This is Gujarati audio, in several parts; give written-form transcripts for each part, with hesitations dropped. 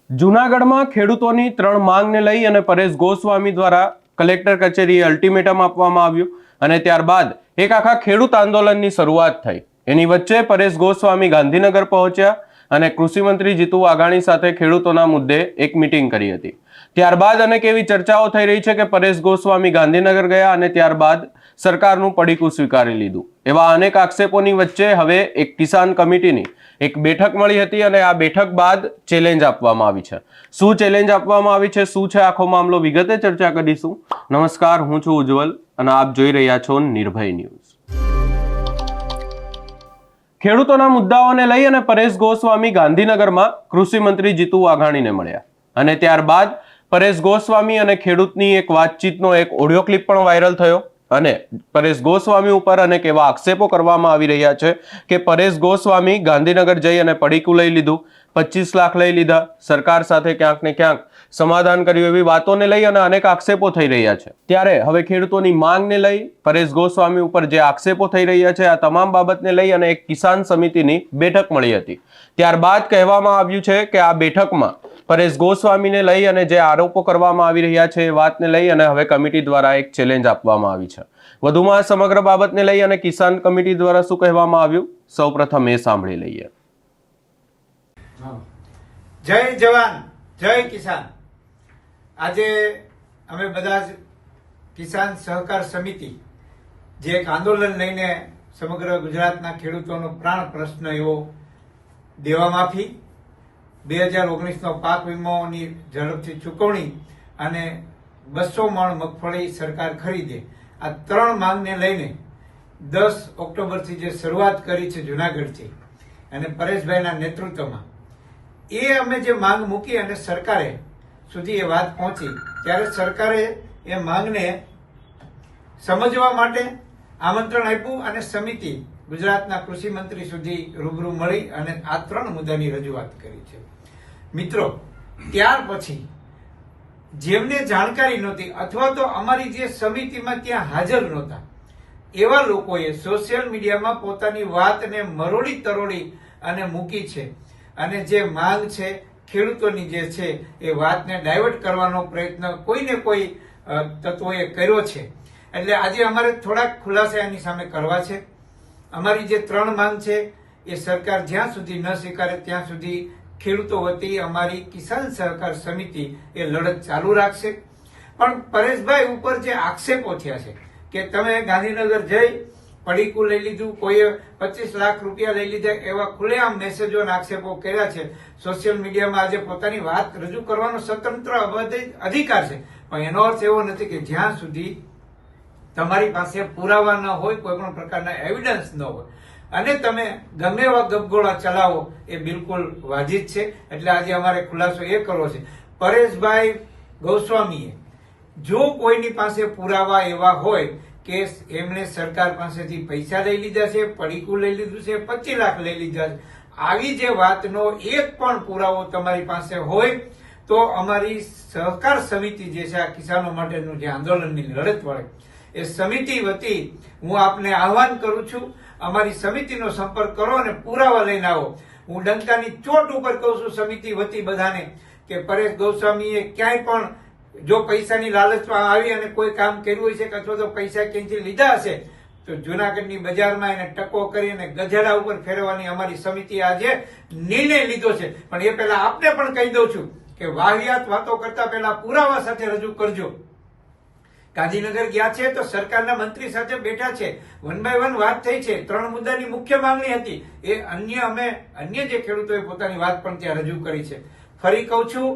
જૂનાગઢમાં ખેડૂતોની 3 માંગને લઈ અને પરેશ ગોસ્વામી દ્વારા કલેક્ટર કચેરીએ અલ્ટિમેટમ આપવામાં આવ્યું અને ત્યારબાદ એક આખા ખેડૂત આંદોલનની શરૂઆત થઈ। એની વચ્ચે પરેશ ગોસ્વામી ગાંધીનગર પહોંચ્યા અને કૃષિ મંત્રી જીતુ વાઘાણી સાથે ખેડૂતોના મુદ્દે એક મીટિંગ કરી હતી। ત્યારબાદ અનેક એવી ચર્ચાઓ થઈ રહી છે કે પરેશ ગોસ્વામી ગાંધીનગર ગયા અને ત્યારબાદ સરકારનું પડીકું સ્વીકારી લીધું। એવા અનેક આક્ષેપોની વચ્ચે હવે એક કિસાન કમિટીની એક બેઠક મળી હતી અને આ બેઠક બાદ ચેલેન્જ આપવામાં આવી છે। શું ચેલેન્જ આપવામાં આવી છે, શું છે આખો મામલો, વિગતે ચર્ચા કરીશું। નમસ્કાર, હું છું ઉજ્જવલ અને આપ જોઈ રહ્યા છો નિર્ભય ન્યૂઝ। ખેડૂતોના મુદ્દાઓને લઈ અને પરેશ ગોસ્વામી ગાંધીનગરમાં કૃષિ મંત્રી જીતુ વાઘાણીને મળ્યા અને ત્યારબાદ પરેશ ગોસ્વામી અને ખેડૂતની એક વાતચીતનો એક ઓડિયો ક્લિપ પણ વાયરલ થયો અને પરેશ ગોસ્વામી ઉપર અનેક એવા આક્ષેપો કરવામાં આવી રહ્યા છે કે પરેશ ગોસ્વામી ગાંધીનગર જઈ અને પડીકું લઈ લીધું, 25 લાખ લઈ લીધા, સરકાર સાથે ક્યાંક ને ક્યાંક સમાધાન કર્યું, એવી વાતોને લઈ અને અનેક આક્ષેપો થઈ રહ્યા છે। ત્યારે હવે ખેડૂતોની માંગને લઈ પરેશ ગોસ્વામી ઉપર જે આક્ષેપો થઈ રહ્યા છે આ તમામ બાબતને લઈ અને એક કિસાન સમિતિની બેઠક મળી હતી। ત્યારબાદ કહેવામાં આવ્યું છે કે આ બેઠકમાં પરેશ ગોસ્વામીને લઈ અને જે આરોપો કરવામાં આવી રહ્યા છે એ વાતને લઈ અને હવે કમિટી દ્વારા એક ચેલેન્જ આપવામાં આવી છે। વધુમાં સમગ્ર બાબતને લઈ અને કિસાન કમિટી દ્વારા શું કહેવામાં આવ્યું, સૌપ્રથમ એ સાંભળી લઈએ। જય જવાન જય કિસાન। આજે અમે બધા જ કિસાન સહકાર સમિતિ જે એક આંદોલન લઈને સમગ્ર ગુજરાતના ખેડૂતોનો પ્રાણ પ્રશ્ન એવો દેવા માફી, 2019નો પાક વીમોની ઝડપથી ચૂકવણી અને 200 મણ મગફળી સરકાર ખરીદે, આ 3 માંગને લઈને 10 ઓક્ટોબરથી જે શરૂઆત કરી છે જૂનાગઢથી અને પરેશભાઈના નેતૃત્વમાં, એ અમે જે માંગ મૂકી અને સરકારે સુધી એ વાત પહોંચી ત્યારે સરકારે એ માંગને સમજવા માટે આમંત્રણ આપ્યું અને સમિતિ ગુજરાતના કૃષિ મંત્રી સુધી રૂબરૂ મળી અને આ 3 મુદ્દાની રજૂઆત કરી છે। મિત્રો, ત્યાર પછી જેમને જાણકારી નહોતી અથવા તો અમારી જે સમિતિમાં ત્યાં હાજર નહોતા એવા લોકોએ સોશિયલ મીડિયામાં પોતાની વાતને મરોડી તરોડી અને મૂકી છે અને જે માંગ છે ખેડૂતોની જે છે એ વાતને ડાયવર્ટ કરવાનો પ્રયત્ન કોઈને કોઈ તત્વોએ કર્યો છે। એટલે આજે અમારે થોડાક ખુલાસા એની સામે કરવા છે। અમારી જે 3 માંગ છે એ સરકાર જ્યાં સુધી ન સ્વીકારે ત્યાં સુધી ખેડૂતો વતી અમારી કિસાન સહકાર સમિતિ એ લડત ચાલુ રાખશે। પણ પરેશભાઈ ઉપર જે આક્ષેપો થયા છે કે તમે ગાંધીનગર જઈ પડીકું લઈ લીધું, કોઈએ 25 લાખ રૂપિયા લઈ લીધા, એવા ખુલ્લેઆમ મેસેજો અને આક્ષેપો કર્યા છે। સોશિયલ મીડિયામાં આજે પોતાની વાત રજૂ કરવાનો સ્વતંત્ર અધિકાર છે, પણ એનો અર્થ એવો નથી કે જ્યાં સુધી તમારી પાસે પુરાવા ન હોય, કોઈ પણ પ્રકારના એવિડન્સ ન હોય અને તમે ગમે એવા ગપગોળા ચલાવો એ બિલકુલ વાજિબ છે। એટલે આજે અમારે ખુલાસો એ કરવો છે, પરેશભાઈ ગોસ્વામીએ જો કોઈની પાસે પુરાવા એવા હોય કે એમણે સરકાર પાસેથી પૈસા લઈ લીધા છે, પડીકું લઈ લીધું છે, 25 લાખ લઈ લીધા છે, આવી જે વાતનો એક પણ પુરાવો તમારી પાસે હોય તો અમારી સહકાર સમિતિ જે છે આ કિસાનો માટેનું જે આંદોલનની લડત વળે એ સમિતિ વતી હું આપને આહવાન કરું છું, અમારી સમિતિનો સંપર્ક કરો અને પુરાવા લઈને આવો। હું ડંકાની ચોટ ઉપર કહું છું સમિતિ વતી બધાને કે પરેશ ગોસ્વામીએ ક્યાંય પણ જો પૈસાની લાલચમાં આવી અને કોઈ કામ કર્યું હોય છે અથવા તો પૈસા ક્યાંયથી લીધા હશે તો જૂનાગઢની બજારમાં એને ટકો કરી અને ગધેડા ઉપર ફેરવવાની અમારી સમિતિએ આજે નિર્ણય લીધો છે। પણ એ પહેલા આપને પણ કહી દઉં છું કે વાહિયાત વાતો કરતા પહેલા પુરાવા સાથે રજૂ કરજો। ગાંધીનગર ગયા છે તો સરકારના મંત્રી સાથે બેઠા છે, 1 by 1 વાત થઈ છે, 3 મુદ્દાની મુખ્ય માંગણી હતી, એ અન્ય જે ખેડૂતોએ પોતાની વાત પણ ત્યાં રજૂ કરી છે। ફરી કહું છું,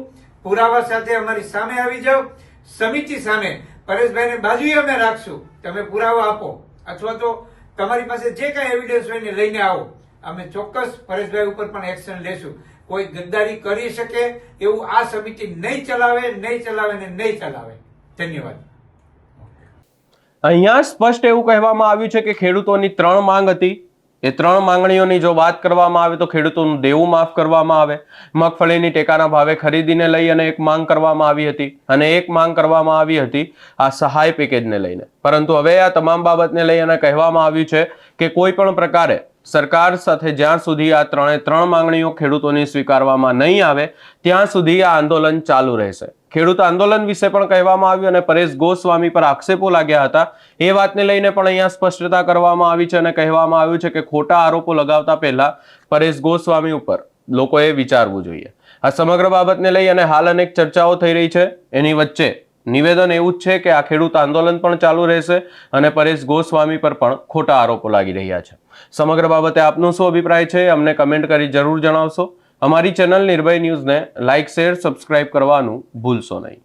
પુરાવા સાથે અમારી સામે આવી જાઓ, સમિતિ સામે પરેશભાઈને બાજુએ અમે રાખશું, તમે પુરાવા આપો અથવા તો તમારી પાસે જે કાંઈ એવિડન્સ હોય ને લઈને આવો, અમે ચોક્કસ પરેશભાઈ ઉપર પણ એક્શન લેશું। કોઈ ગદ્દારી કરી શકે એવું આ સમિતિ નહીં ચલાવે ને નહીં ચલાવે। ધન્યવાદ। અહીંયા સ્પષ્ટ એવું કહેવામાં આવ્યું છે કે ખેડૂતોની 3 માંગ હતી, એ 3 માંગણીઓની જો વાત કરવામાં આવે તો ખેડૂતોનું દેવું માફ કરવામાં આવે, મગફળીની ટેકાના ભાવે ખરીદીને લઈ અને એક માંગ કરવામાં આવી હતી અને એક માંગ કરવામાં આવી હતી આ સહાય પેકેજને લઈને। પરંતુ હવે આ તમામ બાબતને લઈ અને કહેવામાં આવ્યું છે કે કોઈ પણ પ્રકારે સરકાર સાથે જ્યાં સુધી આ ત્રણ માંગણીઓ ખેડૂતોની સ્વીકારવામાં નહીં આવે ત્યાં સુધી આ આંદોલન ચાલુ રહેશે. ખેડૂત આંદોલન વિશે પણ કહેવામાં આવ્યું અને પરેશ ગોસ્વામી પર આક્ષેપો લાગ્યા હતા. એ વાતને લઈને પણ અહીંયા સ્પષ્ટતા કરવામાં આવી છે અને કહેવામાં આવ્યું છે કે ખોટા આરોપો લગાવતા પહેલા પરેશ ગોસ્વામી ઉપર લોકોએ વિચારવું જોઈએ. આ સમગ્ર બાબતને લઈ અને હાલ અનેક ચર્ચાઓ થઈ રહી છે. એની વચ્ચે નિવેદન એવું જ છે કે આ ખેડૂત આંદોલન પણ ચાલુ રહેશે અને પરેશ ગોસ્વામી પર પણ ખોટા આરોપો લાગી રહ્યા છે. સમગ્ર બાબતે આપનો શું અભિપ્રાય છે અમને કમેન્ટ કરી જરૂર જણાવશો. અમારી ચેનલ નિર્ભય ન્યૂઝને લાઇક, શેર, સબસ્ક્રાઇબ કરવાનું ભૂલશો નહીં.